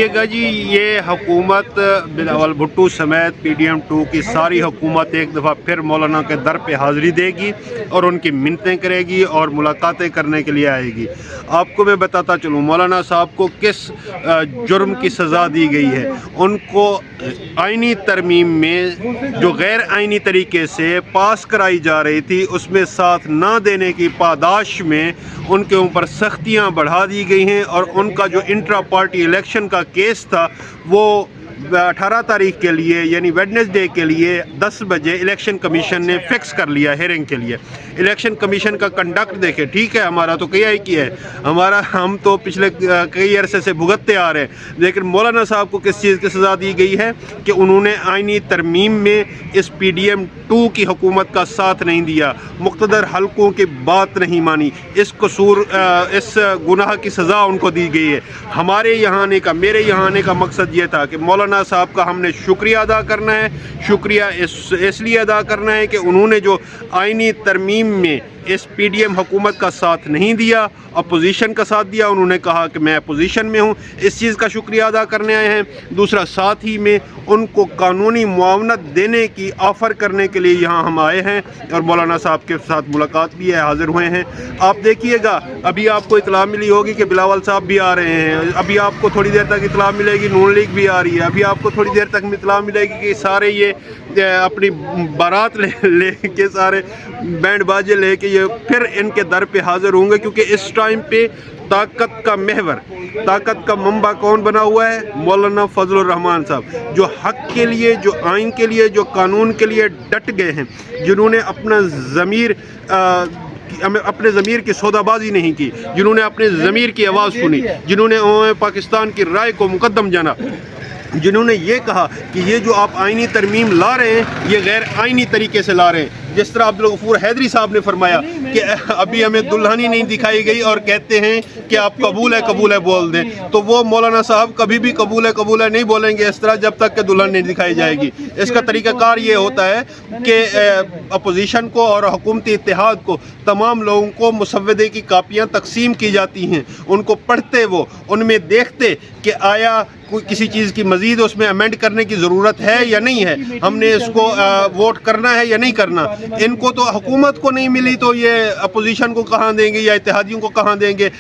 जी, ये हुकूमत बिलावल भुट्टो समेत PDM2 की सारी हुकूमत एक दफ़ा फिर मौलाना के दर पे हाज़िरी देगी और उनकी मिन्नतें करेगी और मुलाकातें करने के लिए आएगी। आपको मैं बताता चलूँ मौलाना साहब को किस जुर्म की सज़ा दी गई है। उनको आइनी तरमीम में जो गैर आइनी तरीके से पास कराई जा रही थी उसमें साथ ना देने की पादाश में उनके ऊपर सख्तियाँ बढ़ा दी गई हैं और उनका जो इंट्रा पार्टी इलेक्शन का केस था वो 18 तारीख के लिए यानी वेडनेसडे के लिए 10 बजे इलेक्शन कमीशन ने फिक्स कर लिया हेयरिंग के लिए। इलेक्शन कमीशन का कंडक्ट देखे, ठीक है हमारा तो कई की है, हम तो पिछले कई अरसे से भुगतते आ रहे हैं, लेकिन मौलाना साहब को किस चीज़ की सज़ा दी गई है कि उन्होंने आइनी तरमीम में इस PDM2 की हुकूमत का साथ नहीं दिया, मुक़्तदर हलकों की बात नहीं मानी, इस गुनाह की सज़ा उनको दी गई है। हमारे यहाँ आने का, मेरे यहाँ आने का मकसद ये था कि मौलाना साहब का हमने शुक्रिया अदा करना है। शुक्रिया इसलिए अदा करना है कि उन्होंने जो आइनी तरमीम में इस PDM हुकूमत का साथ नहीं दिया, अपोजिशन का साथ दिया, उन्होंने कहा कि मैं अपोजिशन में हूँ, इस चीज़ का शुक्रिया अदा करने आए हैं। दूसरा, साथ ही में उनको कानूनी मुआवनत देने की ऑफ़र करने के लिए यहाँ हम आए हैं और मौलाना साहब के साथ मुलाकात भी है, हाज़िर हुए हैं। आप देखिएगा, अभी आपको इतला मिली होगी कि बिलावल साहब भी आ रहे हैं, अभी आपको थोड़ी देर तक इतला मिलेगी नून लीग भी आ रही है, अभी आपको थोड़ी देर तक इतला मिलेगी कि सारे ये अपनी बारात ले के सारे बैंड बाजे ले के ये फिर इनके दर पे हाज़िर होंगे, क्योंकि इस टाइम पे ताकत का महवर, ताकत का मंबा कौन बना हुआ है? मौलाना फजलुर रहमान साहब, जो हक़ के लिए, जो आइन के लिए, जो कानून के लिए डट गए हैं, जिन्होंने अपने ज़मीर की सौदाबाजी नहीं की, जिन्होंने अपने ज़मीर की आवाज़ सुनी, जिन्होंने पाकिस्तान की राय को मुकद्दम जाना, जिन्होंने ये कहा कि ये जो आप आइनी तरमीम ला रहे हैं ये गैर आइनी तरीके से ला रहे हैं। जिस तरह अब्दुल गफूर हैदरी साहब ने फरमाया कि अभी हमें दुल्हन ही नहीं दिखाई गई और कहते हैं कि आप कबूल है बोल दें, तो वो मौलाना साहब कभी भी कबूल है नहीं बोलेंगे इस तरह जब तक कि दुल्हन नहीं दिखाई जाएगी। इसका तरीक़ाकार ये होता है कि अपोजिशन को और हुकूमती इत्तेहाद को तमाम लोगों को मुसव्वदे की कापियाँ तकसीम की जाती हैं, उनको पढ़ते वो उनमें देखते कि आया कोई किसी चीज़ की मज़ीद उसमें अमेंड करने की ज़रूरत है या नहीं है, हमने इसको वोट करना है या नहीं करना। इनको तो हुकूमत को नहीं मिली तो ये अपोजिशन को कहाँ देंगे या इत्तेहादियों को कहाँ देंगे।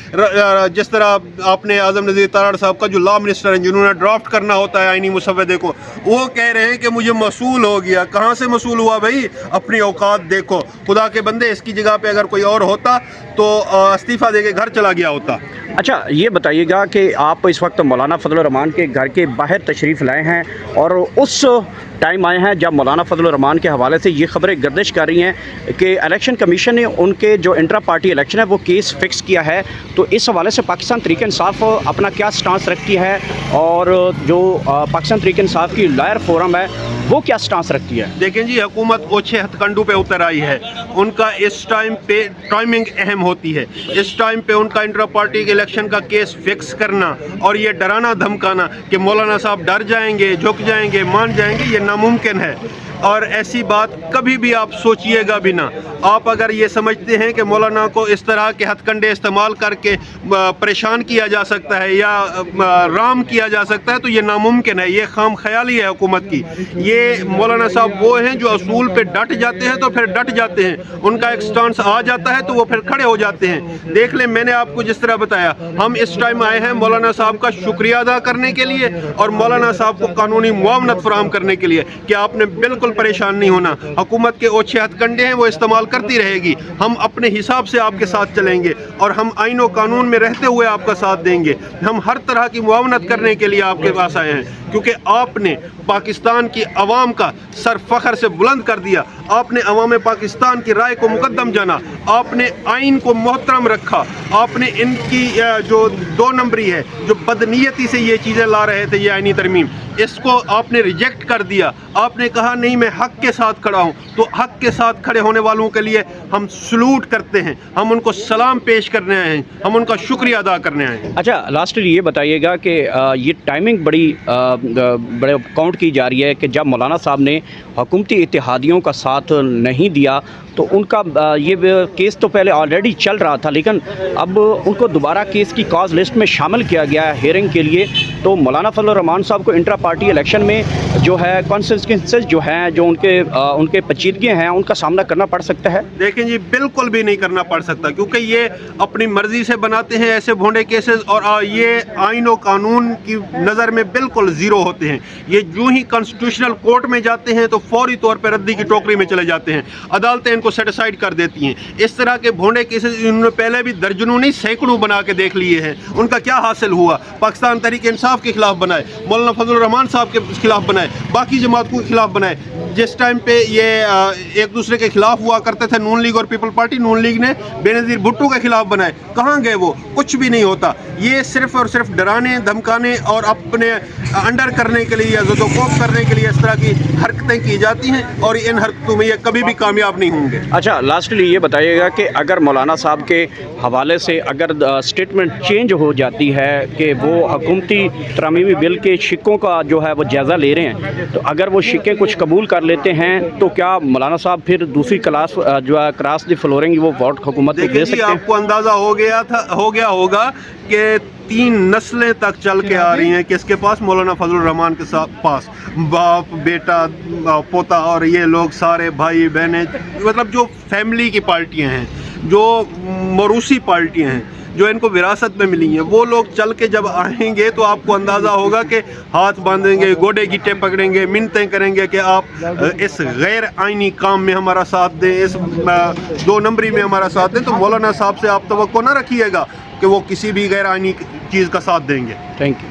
जिस तरह आपने आज़म नज़ीर तारड़ साहब का जो लॉ मिनिस्टर हैं, जिन्होंने ड्राफ्ट करना होता है आइनी मुसव्वदे को, वो कह रहे हैं कि मुझे मसूल हो गया। कहाँ से मसूल हुआ भाई? अपनी औकात देखो। खुदा के बंदे, इसकी जगह पे अगर कोई और होता तो इस्तीफ़ा दे के घर चला गया होता। अच्छा, ये बताइएगा कि आप इस वक्त मौलाना फजलुर रहमान के घर के बाहर तशरीफ़ लाए हैं और उस टाइम आए हैं जब मौलाना फजलुर रहमान के हवाले से ये खबरें गर्दिश कर रही हैं कि इलेक्शन कमीशन ने उनके जो इंट्रा पार्टी इलेक्शन है वो केस फिक्स किया है। तो इस हवाले से पाकिस्तान तहरीक इंसाफ अपना क्या स्टांस रखती है और जो पाकिस्तान तहरीक इंसाफ की लॉयर फोरम है वो क्या स्टांस रखती है? देखें जी, हुकूमत ओछे हथकंडों पे उतर आई है। उनका इस टाइम पे टाइमिंग अहम होती है। इस टाइम पे उनका इंट्रा पार्टी के इलेक्शन का केस फिक्स करना और ये डराना धमकाना कि मौलाना साहब डर जाएंगे, झुक जाएंगे, मान जाएंगे, ये नामुमकिन है। और ऐसी बात कभी भी आप सोचिएगा भी ना। आप अगर ये समझते हैं कि मौलाना को इस तरह के हथकंडे इस्तेमाल करके परेशान किया जा सकता है या राम किया जा सकता है तो ये नामुमकिन है, ये खाम ख्याली है हुकूमत की। ये मौलाना साहब वो हैं जो असूल पे डट जाते हैं तो फिर डट जाते हैं, उनका एक स्टांस आ जाता है तो वो फिर खड़े हो जाते हैं। देख लें, मैंने आपको जिस तरह बताया, हम इस टाइम आए हैं मौलाना साहब का शुक्रिया अदा करने के लिए और मौलाना साहब को कानूनी मुआवनत फराहम करने के लिए कि आपने बिल्कुल परेशान नहीं होना। हुकूमत के ओछे हथकंडे हैं वो इस्तेमाल करती रहेगी, हम अपने हिसाब से आपके साथ चलेंगे और हम आईन और कानून में रहते हुए आपका साथ देंगे। हम हर तरह की मुआवनत करने के लिए आपके पास आए हैं क्योंकि आपने पाकिस्तान की अवाम का सर फख्र से बुलंद कर दिया, आपने अवाम पाकिस्तान की राय को मुकद्दम जाना, आपने आइन को मोहतरम रखा, आपने इनकी जो 2 नंबरी है, जो बदनीयती से ये चीज़ें ला रहे थे, ये आइनी तरमीम, इसको आपने रिजेक्ट कर दिया। आपने कहा नहीं, मैं हक़ के साथ खड़ा हूँ। तो हक़ के साथ खड़े होने वालों के लिए हम सलूट करते हैं, हम उनको सलाम पेश करने आए हैं, हम उनका शुक्रिया अदा करने आए हैं। अच्छा, लास्टली ये बताइएगा कि ये टाइमिंग बड़े काउंट की जा रही है कि जब मौलाना साहब ने हुकूमती इत्तेहादियों का साथ नहीं दिया تو ان کا یہ کیس تو پہلے آلریڈی چل رہا تھا، لیکن اب ان کو دوبارہ کیس کی کاز لسٹ میں شامل کیا گیا ہے ہیئرنگ کے لیے. تو مولانا فضل الرحمان صاحب کو انٹرا پارٹی الیکشن میں جو ہے کانسیکوینسز جو ہیں، جو ان کے پیچیدگیاں ہیں، ان کا سامنا کرنا پڑ سکتا ہے. دیکھیں جی، بالکل بھی نہیں کرنا پڑ سکتا، کیونکہ یہ اپنی مرضی سے بناتے ہیں ایسے بھونڈے کیسز، اور یہ آئین و قانون کی نظر میں بالکل زیرو ہوتے ہیں. یہ جو ہی کانسٹیٹیوشنل کورٹ میں جاتے ہیں تو فوری طور پہ ردی کی ٹوکری میں چلے جاتے ہیں. عدالتیں ان کو سیٹیسفائڈ کر دیتی ہیں. اس طرح کے بھونڈے کیسز انہوں نے پہلے بھی درجنوں نہیں سینکڑوں بنا کے دیکھ لیے ہیں. ان کا کیا حاصل ہوا؟ پاکستان تحریک انصاف کے خلاف بنائے، مولانا فضل الرحمان صاحب کے خلاف بنائے، باقی جماعتوں کے خلاف بنائے. جس ٹائم پہ یہ ایک دوسرے کے خلاف ہوا کرتے تھے، نون لیگ اور پیپل پارٹی، نون لیگ نے بینظیر بھٹو کے خلاف بنائے. کہاں گئے وہ؟ کچھ بھی نہیں ہوتا. یہ صرف اور صرف ڈرانے دھمکانے اور اپنے انڈر کرنے کے لیے یا زد و کوب کرنے کے لیے اس طرح کی حرکتیں کی جاتی ہیں، اور ان حرکتوں میں یہ کبھی بھی کامیاب نہیں ہوں گے. اچھا، لاسٹلی یہ بتائیے گا کہ اگر مولانا صاحب کے حوالے سے اگر اسٹیٹمنٹ چینج ہو جاتی ہے کہ وہ حکومتی ترمیمی بل کے شکوں کا جو ہے وہ جائزہ لے رہے ہیں، تو اگر وہ شکیں کچھ قبول کر لیتے ہیں تو کیا مولانا صاحب پھر دوسری کلاس جو ہے کراس دی فلورنگ وہ ووٹ حکومت کو دے سکتے ہیں؟ آپ کو اندازہ ہو گیا ہوگا کہ 3 نسلیں تک چل کے آ رہی ہیں کس کے پاس؟ مولانا فضل الرحمان کے پاس. باپ، بیٹا، پوتا، اور یہ لوگ سارے بھائی بہنیں، مطلب جو فیملی کی پارٹیاں ہیں، جو موروثی پارٹیاں ہیں، جو ان کو وراثت میں ملی ہیں، وہ لوگ چل کے جب آئیں گے تو آپ کو اندازہ ہوگا کہ ہاتھ باندھیں گے، گوڈے گیٹے پکڑیں گے، منتیں کریں گے کہ آپ اس غیر آئینی کام میں ہمارا ساتھ دیں، اس 2 نمبری میں ہمارا ساتھ دیں. تو مولانا صاحب سے آپ توقع نہ رکھیے گا کہ وہ کسی بھی غیر آئینی چیز کا ساتھ دیں گے. Thank you.